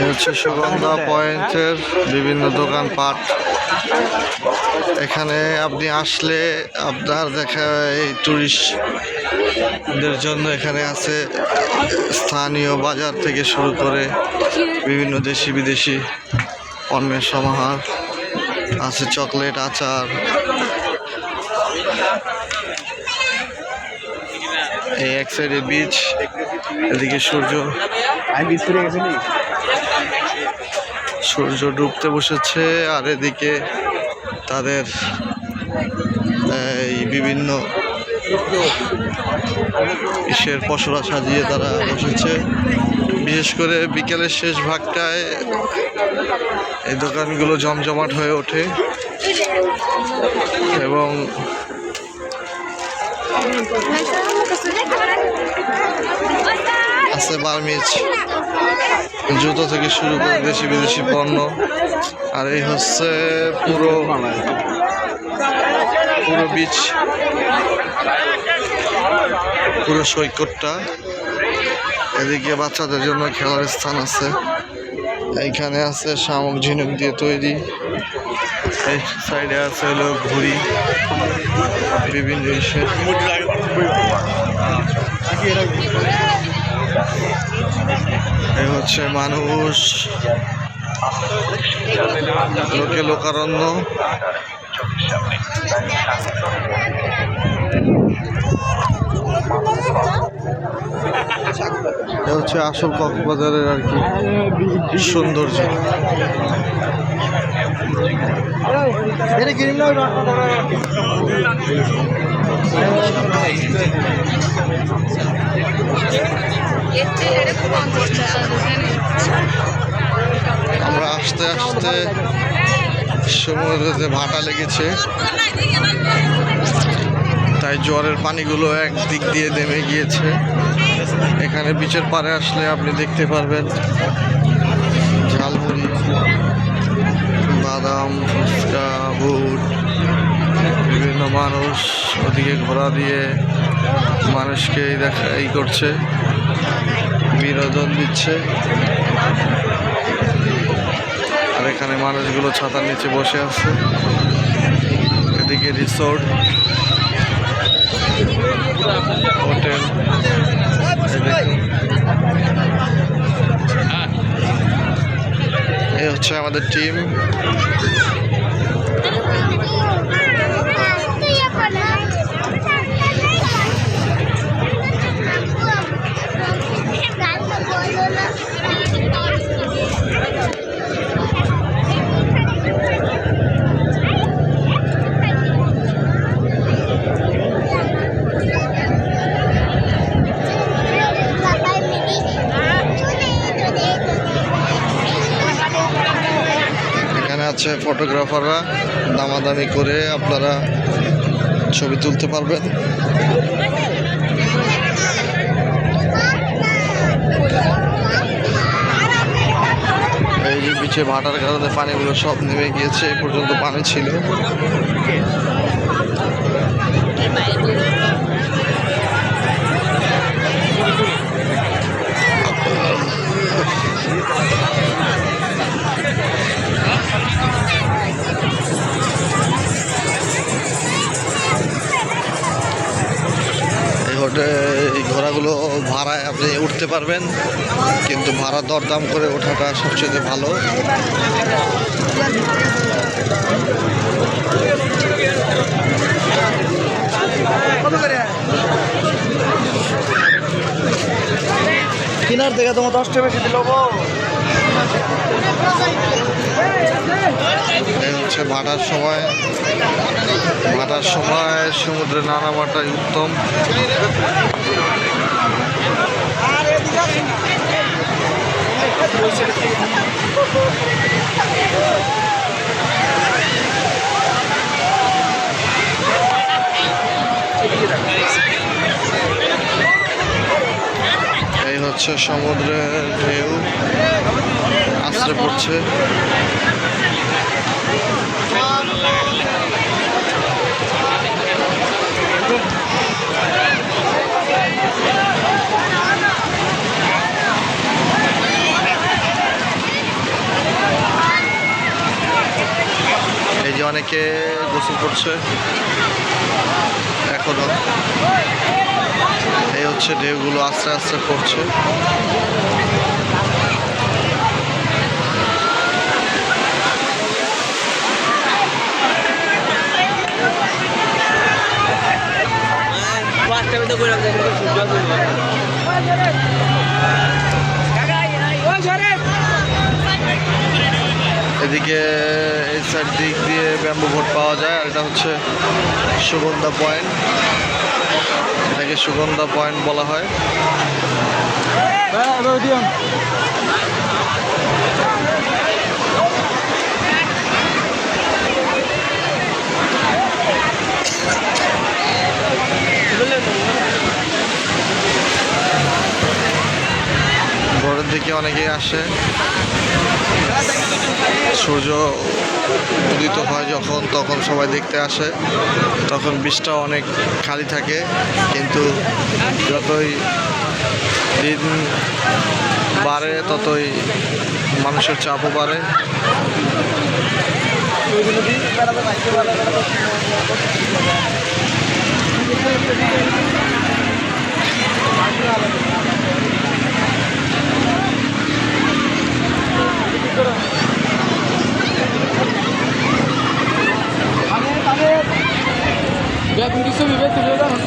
হচ্ছে সুগন্ধা পয়েন্টের বিভিন্ন দোকানপাট। এখানে আপনি আসলে আপনার দেখা এই টুরিস্টদের জন্য এখানে আছে স্থানীয় বাজার থেকে শুরু করে বিভিন্ন দেশি বিদেশি পণ্যের সমাহার আছে, চকলেট, আচার। এই এক সাইডে বিচ, এদিকে সূর্য ডুবতে বসেছে, আর এদিকে তাদের এই বিভিন্ন ইসের পসরা সাজিয়ে তারা বসেছে। বিশেষ করে বিকেলের শেষ ভাগটায় এই দোকানগুলো জমজমাট হয়ে ওঠে এবং আছে বার্মিজ জুতো থেকে শুরু করে দেশি বিদেশি পণ্য। আর এই হচ্ছে পুরো বিচ, পুরো সৈকতটা। এদিকে বাচ্চাদের জন্য খেলার স্থান আছে, এইখানে আছে শামুক ঝিনুক দিয়ে তৈরি, এই সাইডে আছে হলো ঘুড়ি, বিভিন্ন ইসে। এই হচ্ছে মানুষ, লোকে লোকারণ্য। এটা হচ্ছে আসল কক্সবাজারের আর কি সৌন্দর্য। আমরা আস্তে আস্তে সমুদ্রে ভাটা লেগেছে, তাই জোয়ারের পানিগুলো একদিক দিয়ে নেমে গিয়েছে। এখানে বিচের পাড়ে আসলে আপনি দেখতে পারবেন ঝালমুড়ি, বাদাম, ফুচকা, বুট। বিভিন্ন মানুষ ওদিকে ঘোড়া দিয়ে মানুষকে করছে, বিনোদন দিচ্ছে। আর এখানে মানুষগুলো ছাতার নিচে বসে আছে। এদিকে রিসোর্ট, হোটেল। এই হচ্ছে আমাদের টিম। আছে ফটোগ্রাফাররা, দামাদামি করে আপনারা ছবি তুলতে পারবেন। এই যে বিচে ভাটার কারণে পানিগুলো সব নেমে গিয়েছে, এ পর্যন্ত পানি ছিল। এই ঘোড়াগুলো ভাড়ায় আপনি উঠতে পারবেন, কিন্তু ভাড়া দরদাম করে ওঠাটা সবচেয়ে ভালো। কিনার থেকে তোমার 10টা বেশি দিল। এই হচ্ছে ভাটার সময় সমুদ্রে নামাটাই উত্তম। এই হচ্ছে সমুদ্রের ঢেউ আছড়ে পড়ছে। অনেকে গোসল করছে এখনো। এই হচ্ছে ঢেউগুলো আস্তে আস্তে পড়ছে। এদিকে এই সাইড দিক দিয়ে ব্যাম্বু ভোট পাওয়া যায়, আর এটা হচ্ছে সুগন্ধা পয়েন্ট। এটাকে সুগন্ধা পয়েন্ট বলা হয়। ভোরের দিকে অনেকেই আসে। সূর্য উদিত হয় যখন, তখন সবাই দেখতে আসে। তখন বীজটা অনেক খালি থাকে, কিন্তু যতই দিন বাড়ে ততই মানুষের চাপও বাড়ে।